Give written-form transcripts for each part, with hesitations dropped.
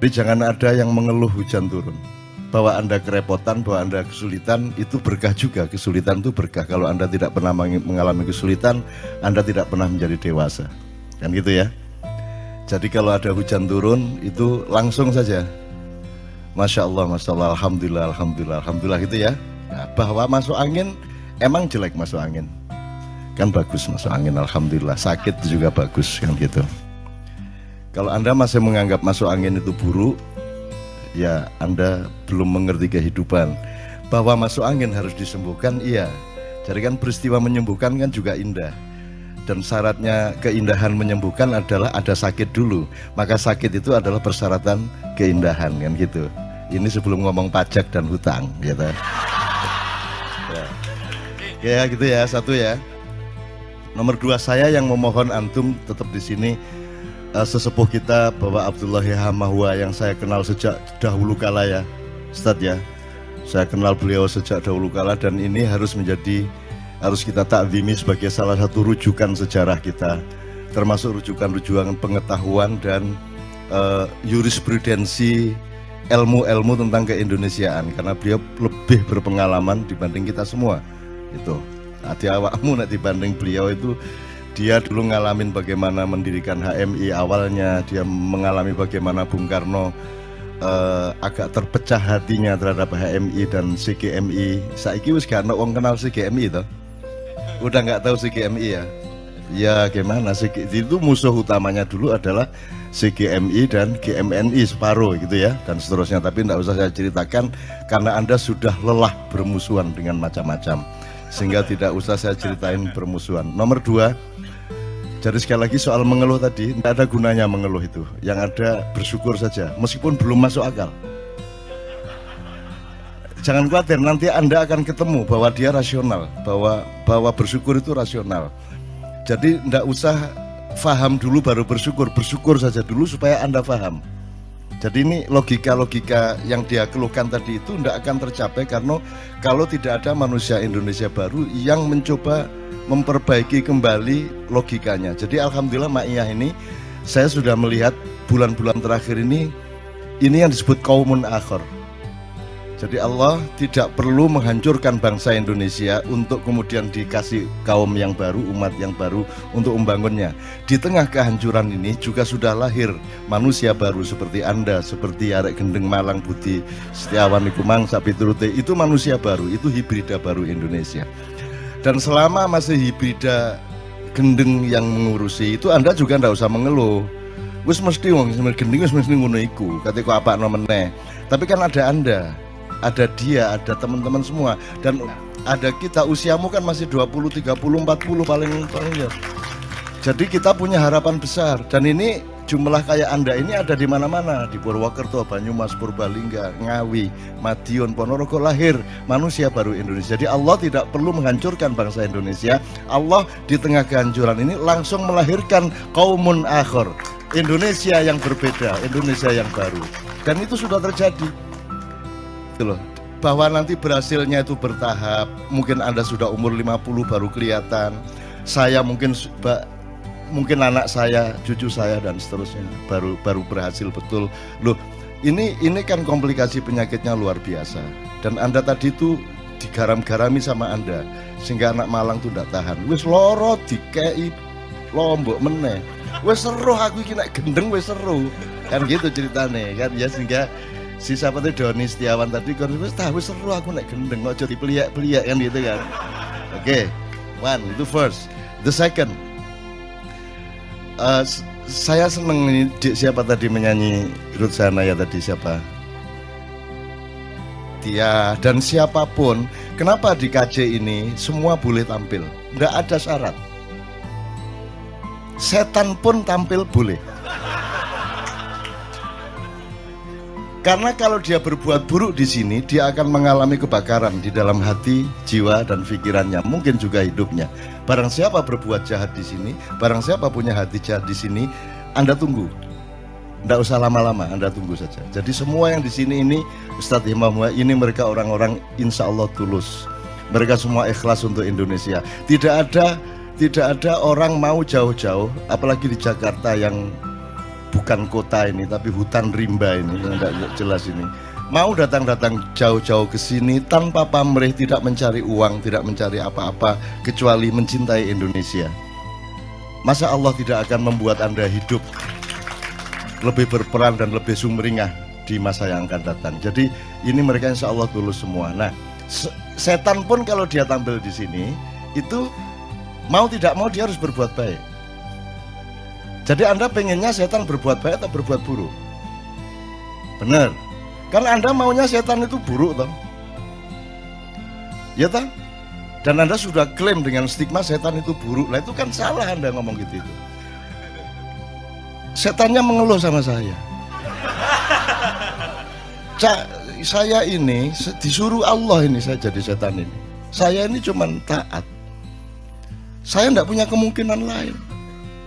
Jadi jangan ada yang mengeluh hujan turun. Bahwa Anda kerepotan, bahwa Anda kesulitan, itu berkah juga. Kesulitan itu berkah. Kalau Anda tidak pernah mengalami kesulitan, Anda tidak pernah menjadi dewasa. Kan gitu ya. Jadi kalau ada hujan turun, itu langsung saja. Masya Allah, Masya Allah, Alhamdulillah, Alhamdulillah, Alhamdulillah gitu ya. Nah, bahwa masuk angin, emang jelek masuk angin. Kan bagus masuk angin, Alhamdulillah. Sakit juga bagus, kan gitu. Kalau Anda masih menganggap masuk angin itu buruk, ya Anda belum mengerti kehidupan. Bahwa masuk angin harus disembuhkan, iya. Jadi kan peristiwa menyembuhkan kan juga indah. Dan syaratnya keindahan menyembuhkan adalah ada sakit dulu. Maka sakit itu adalah persyaratan keindahan, kan gitu. Ini sebelum ngomong pajak dan hutang, gitu. Ya gitu ya, satu ya. Nomor dua, saya yang memohon antum tetap di sini. Sesepuh kita Bapak Abdullah Hamahwa yang saya kenal sejak dahulu kala ya Ustadz ya, saya kenal beliau sejak dahulu kala, dan ini harus kita takzimi sebagai salah satu rujukan sejarah kita, termasuk rujukan pengetahuan dan jurisprudensi ilmu-ilmu tentang keindonesiaan, karena beliau lebih berpengalaman dibanding kita semua. Itu hati awakmu nak dibanding beliau itu. Dia dulu ngalamin bagaimana mendirikan HMI awalnya, dia mengalami bagaimana Bung Karno agak terpecah hatinya terhadap HMI dan CGMI. Saiki wis gak ana wong kenal CGMI toh. Udah nggak tahu CGMI ya. Ya gimana sih, itu musuh utamanya dulu adalah CGMI dan GMNI separuh gitu ya, dan seterusnya. Tapi tidak usah saya ceritakan karena Anda sudah lelah bermusuhan dengan macam-macam, sehingga tidak usah saya ceritain bermusuhan. Nomor dua, jadi sekali lagi soal mengeluh tadi, tidak ada gunanya mengeluh itu. Yang ada bersyukur saja, meskipun belum masuk akal. Jangan khawatir, nanti Anda akan ketemu bahwa dia rasional, bahwa bersyukur itu rasional. Jadi tidak usah faham dulu baru bersyukur saja dulu supaya Anda faham. Jadi ini logika-logika yang dia keluhkan tadi itu tidak akan tercapai karena kalau tidak ada manusia Indonesia baru yang mencoba memperbaiki kembali logikanya. Jadi alhamdulillah Ma'iyah ini saya sudah melihat bulan-bulan terakhir ini yang disebut qaumun akhar. Jadi Allah tidak perlu menghancurkan bangsa Indonesia untuk kemudian dikasih kaum yang baru, umat yang baru untuk membangunnya. Di tengah kehancuran ini juga sudah lahir manusia baru seperti Anda, seperti Arek Gendeng Malang Budi Setiawan iku mangsa piturute, itu manusia baru, itu hibrida baru Indonesia. Dan selama masih hibrida gendeng yang mengurusi itu, Anda juga ndak usah mengeluh. Wis mesti wong gendeng wis mesti ngono iku, ketika apakno meneh. Tapi kan ada Anda, ada dia, ada teman-teman semua, dan ada kita. Usiamu kan masih 20, 30, 40 paling ya. Jadi kita punya harapan besar, dan ini jumlah kayak Anda ini ada di mana-mana, di Purwokerto, Banyumas, Purbalingga, Ngawi, Madiun, Ponorogo, lahir manusia baru Indonesia. Jadi Allah tidak perlu menghancurkan bangsa Indonesia. Allah di tengah kehancuran ini langsung melahirkan qaumun akhar, Indonesia yang berbeda, Indonesia yang baru. Dan itu sudah terjadi. Loh, bahwa nanti berhasilnya itu bertahap. Mungkin Anda sudah umur 50 baru kelihatan. Saya mungkin anak saya, cucu saya dan seterusnya baru berhasil betul. Loh, ini kan komplikasi penyakitnya luar biasa. Dan Anda tadi itu digaram-garami sama Anda sehingga anak Malang tuh tidak tahan. Wis loro dikei lombok meneh. Wis seru aku iki nek gendeng wis seru. Kan gitu ceritane kan ya, sehingga si siapa tuh Doni Setiawan tadi kan wis seru aku nek gendeng kok jadi peliak-peliak kan gitu kan. Oke, one itu first. The second, saya seneng ini siapa tadi menyanyi Rutsana ya tadi siapa? Dia dan siapapun. Kenapa di KJ ini semua boleh tampil? Nggak ada syarat. Setan pun tampil boleh. Karena kalau dia berbuat buruk di sini, dia akan mengalami kebakaran di dalam hati, jiwa, dan pikirannya. Mungkin juga hidupnya. Barang siapa berbuat jahat di sini, barang siapa punya hati jahat di sini, Anda tunggu. Tidak usah lama-lama, Anda tunggu saja. Jadi semua yang di sini ini, Ustadz Imam, ini mereka orang-orang insya Allah tulus. Mereka semua ikhlas untuk Indonesia. Tidak ada orang mau jauh-jauh, apalagi di Jakarta yang bukan kota ini tapi hutan rimba ini yang tidak jelas ini, mau datang-datang jauh-jauh ke sini tanpa pamrih, tidak mencari uang, tidak mencari apa-apa kecuali mencintai Indonesia. Masa Allah tidak akan membuat Anda hidup lebih berperan dan lebih sumringah di masa yang akan datang. Jadi ini mereka insya Allah tulus semua. Nah, setan pun kalau dia tampil di sini itu mau tidak mau dia harus berbuat baik. Jadi Anda pengennya setan berbuat baik atau berbuat buruk? Benar. Karena Anda maunya setan itu buruk toh. Ya toh? Dan Anda sudah klaim dengan stigma setan itu buruk. Nah itu kan salah Anda ngomong gitu itu. Setannya mengeluh sama saya. Saya ini disuruh Allah ini saya jadi setan ini. Saya ini cuma taat. Saya tidak punya kemungkinan lain.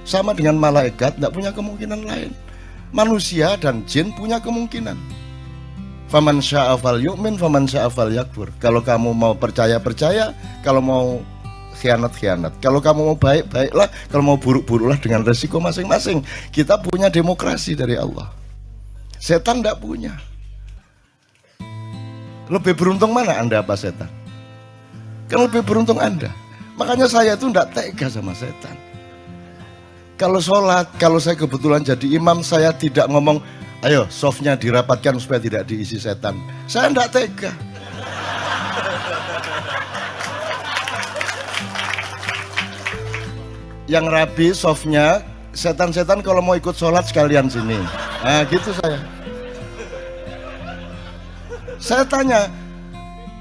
Sama dengan malaikat tidak punya kemungkinan lain. Manusia dan jin punya kemungkinan. Faman syaa falyu'min, faman syaa falyakfur. Kalau kamu mau percaya, percaya. Kalau mau khianat, khianat. Kalau kamu mau baik, baiklah. Kalau mau buruk, buruklah dengan resiko masing-masing. Kita punya demokrasi dari Allah. Setan tidak punya. Lebih beruntung mana Anda apa setan? Kan lebih beruntung Anda. Makanya saya itu tidak tega sama setan. Kalau sholat, kalau saya kebetulan jadi imam, saya tidak ngomong, ayo softnya dirapatkan supaya tidak diisi setan. Saya tidak tega. Yang rapi softnya, setan-setan kalau mau ikut sholat sekalian sini. Nah gitu saya. Saya tanya,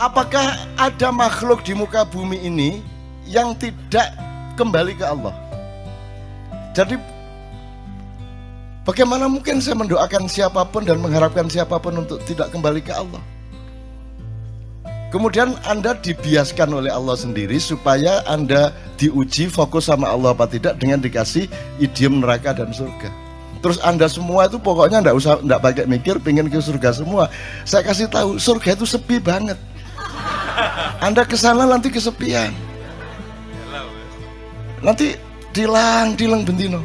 apakah ada makhluk di muka bumi ini yang tidak kembali ke Allah? Jadi bagaimana mungkin saya mendoakan siapapun dan mengharapkan siapapun untuk tidak kembali ke Allah? Kemudian Anda dibiaskan oleh Allah sendiri supaya Anda diuji fokus sama Allah apa tidak dengan dikasih idiom neraka dan surga. Terus Anda semua itu pokoknya enggak pakai mikir, pengen ke surga semua. Saya kasih tahu, surga itu sepi banget. Anda kesana nanti kesepian. Nanti dilang bentino.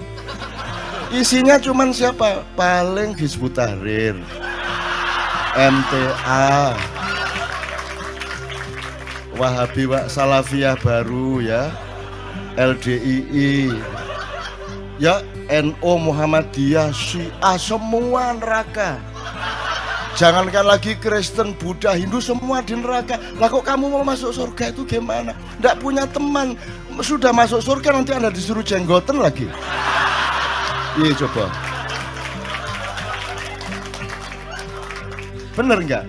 Isinya cuman siapa? Paling Hizbut Tahrir, MTA, Wahabi Salafiyah baru ya, LDII, ya NU Muhammadiyah, Syiah, semua neraka. Jangankan lagi Kristen, Buddha, Hindu semua di neraka. Lah kok kamu mau masuk surga itu gimana? Nggak punya teman, sudah masuk surga nanti Anda disuruh jenggoten lagi. Iya coba. Bener nggak?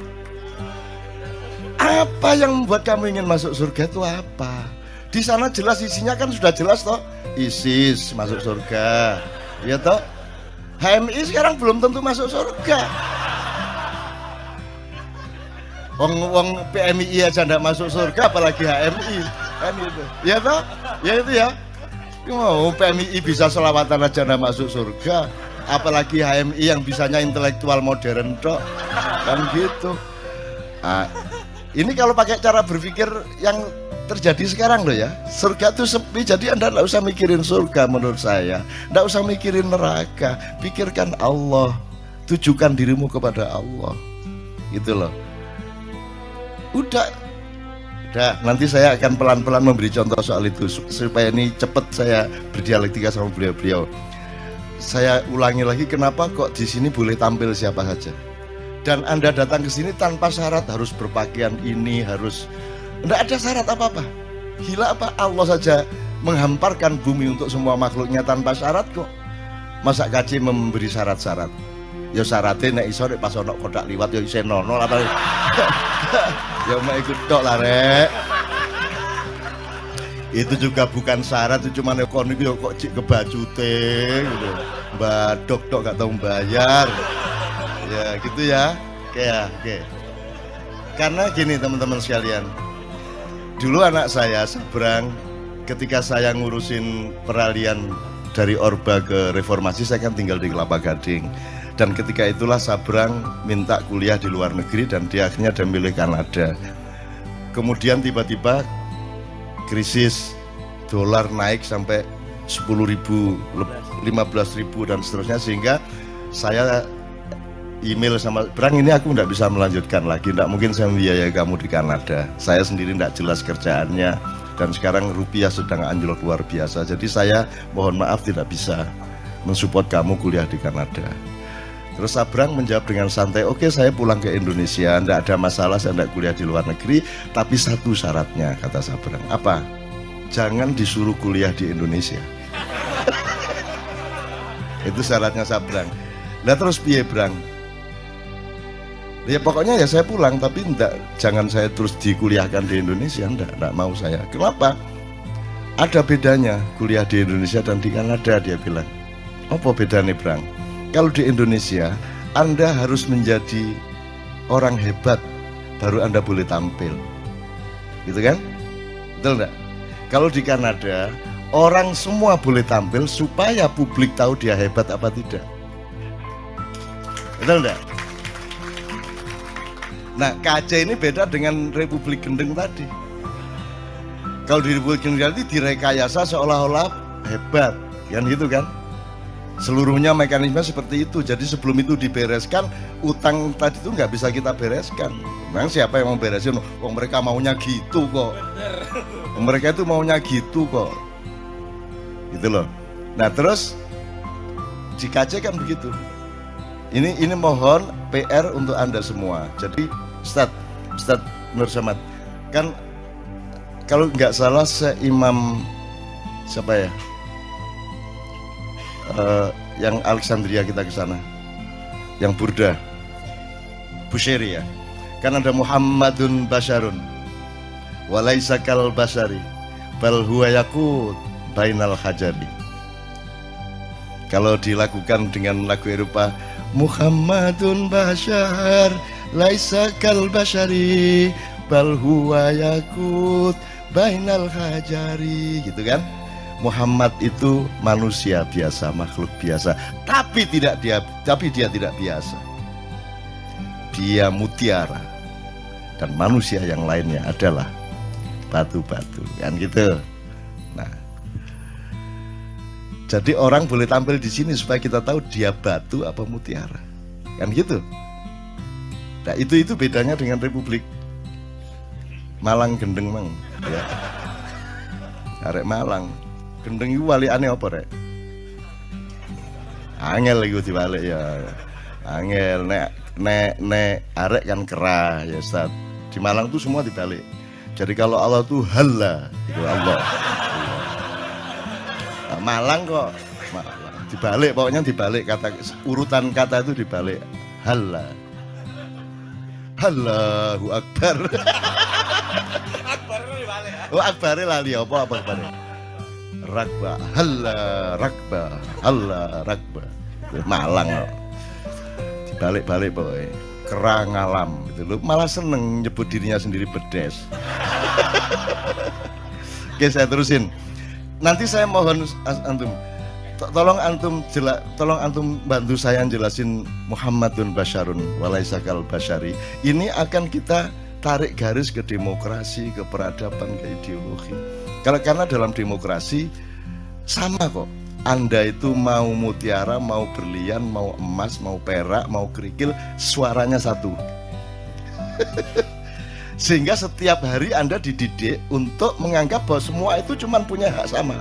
Apa yang membuat kamu ingin masuk surga itu apa? Di sana jelas isinya kan sudah jelas toh. ISIS masuk surga, ya toh. HMI sekarang belum tentu masuk surga. Wong PMI aja ndak masuk surga, apalagi HMI kan itu. Ya toh? Ya itu ya. Oh, PMI bisa selawatan aja ndak masuk surga, apalagi HMI yang bisanya intelektual modern toh. Kan gitu. Nah, ini kalau pakai cara berpikir yang terjadi sekarang loh ya, surga itu sepi, jadi Anda tidak usah mikirin surga menurut saya, tidak usah mikirin neraka, pikirkan Allah, tujukan dirimu kepada Allah, gitu loh. Udah, nanti saya akan pelan-pelan memberi contoh soal itu supaya ini cepat saya berdialektika sama beliau-beliau. Saya ulangi lagi, kenapa kok di sini boleh tampil siapa saja, dan Anda datang ke sini tanpa syarat harus berpakaian ini, harus tidak ada syarat apa-apa. Gila apa? Allah saja menghamparkan bumi untuk semua makhluknya tanpa syarat kok. Masa kaji memberi syarat-syarat? Ya syaratnya nek iso nek pas ono kodak liwat ya isih nono apa. Ya mau ikut tok lah rek. Itu juga bukan syarat, itu cuma kon iki kok cik kebajute gitu. Badok tok gak tau bayar. Ya gitu ya. Oke. Karena gini teman-teman sekalian. Dulu anak saya Sabrang, ketika saya ngurusin peralihan dari Orba ke Reformasi, saya kan tinggal di Kelapa Gading. Dan ketika itulah Sabrang minta kuliah di luar negeri dan dia akhirnya dia milih Kanada. Kemudian tiba-tiba krisis, dolar naik sampai 10.000, 15.000 dan seterusnya, sehingga saya email sama Brang, ini aku nggak bisa melanjutkan lagi, nggak mungkin saya membiayai kamu di Kanada, saya sendiri nggak jelas kerjaannya, dan sekarang rupiah sedang anjlok luar biasa, jadi saya mohon maaf tidak bisa mensupport kamu kuliah di Kanada. Terus Sabrang menjawab dengan santai, oke, saya pulang ke Indonesia, nggak ada masalah, saya nggak kuliah di luar negeri, tapi satu syaratnya, kata Sabrang. Apa? Jangan disuruh kuliah di Indonesia. Itu syaratnya Sabrang. Nah terus piye Brang? Ya pokoknya ya saya pulang, tapi jangan saya terus dikuliahkan di Indonesia, enggak mau saya. Kenapa? Ada bedanya kuliah di Indonesia dan di Kanada, dia bilang. Apa bedanya Brang? Kalau di Indonesia Anda harus menjadi orang hebat baru Anda boleh tampil, gitu kan? Betul enggak? Kalau di Kanada orang semua boleh tampil supaya publik tahu dia hebat apa tidak. Betul enggak? Nah, KC ini beda dengan Republik Gendeng tadi. Kalau di Republik Gendeng tadi direkayasa seolah-olah hebat, kan gitu kan? Seluruhnya mekanisme seperti itu. Jadi sebelum itu dibereskan, utang tadi itu nggak bisa kita bereskan. Memang siapa yang mau beresin? Oh, mereka maunya gitu kok. Mereka itu maunya gitu kok. Gitu loh. Nah terus di KC kan begitu. Ini mohon PR untuk Anda semua. Jadi Ustadz Nur Samad, kan kalau nggak salah seimam siapa ya, yang Alexandria kita ke sana, yang Burda Bushiri ya, kan ada Muhammadun Basharun walaisa kal basari bal huwa yakut bainal hajari. Kalau dilakukan dengan lagu Eropa, Muhammadun Bashar laisa kal bashari bal huwa yakut bainal hajari, gitu kan? Muhammad itu manusia biasa, makhluk biasa, tapi dia tidak biasa. Dia mutiara, dan manusia yang lainnya adalah batu-batu, kan gitu. Nah, jadi orang boleh tampil di sini supaya kita tahu dia batu apa mutiara, kan gitu. Nah, itu bedanya dengan Republik Malang Gendeng mang, ya. Arek Malang Gendeng itu wali aneh apa rek? Angel itu dibalik ya. Angel nek arek kan kerah ya Ustaz. Di Malang tuh semua dibalik. Jadi kalau Allah tuh halla, itu Allah. Nah, Malang kok dibalik, pokoknya dibalik, kata urutan kata itu dibalik. Halla. Allahu Akbar. Akbar dibalik ya. Oh akbare lali apa akbare? Rakba, halla rakba, halla rakba. Malang kok. Dibalik-balik boy. Kerang alam gitu loh. Malah seneng nyebut dirinya sendiri pedes. Oke, saya terusin. Nanti saya mohon antum, tolong antum bantu saya jelasin Muhammadun Basharun walaisa kal bashari. Ini akan kita tarik garis ke demokrasi, ke peradaban, ke ideologi. Karena dalam demokrasi sama kok. Anda itu mau mutiara, mau berlian, mau emas, mau perak, mau kerikil, suaranya satu. Sehingga setiap hari Anda dididik untuk menganggap bahwa semua itu cuma punya hak sama.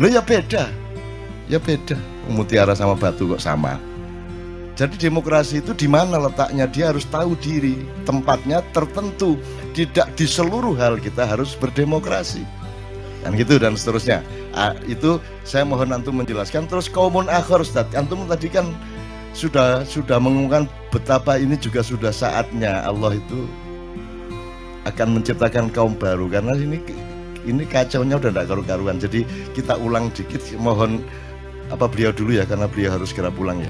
Loh ya beda. Ya beda. Mutiara sama batu kok sama. Jadi demokrasi itu di mana letaknya? Dia harus tahu diri, tempatnya tertentu. Tidak di seluruh hal kita harus berdemokrasi. Dan gitu dan seterusnya. Itu saya mohon antum menjelaskan. Terus kaumun akhir Ustaz, antum tadi kan sudah mengumumkan betapa ini juga sudah saatnya Allah itu akan menciptakan kaum baru, karena ini kacaunya udah tidak karu-karuan. Jadi kita ulang dikit, mohon beliau dulu ya, karena beliau harus segera pulang ya.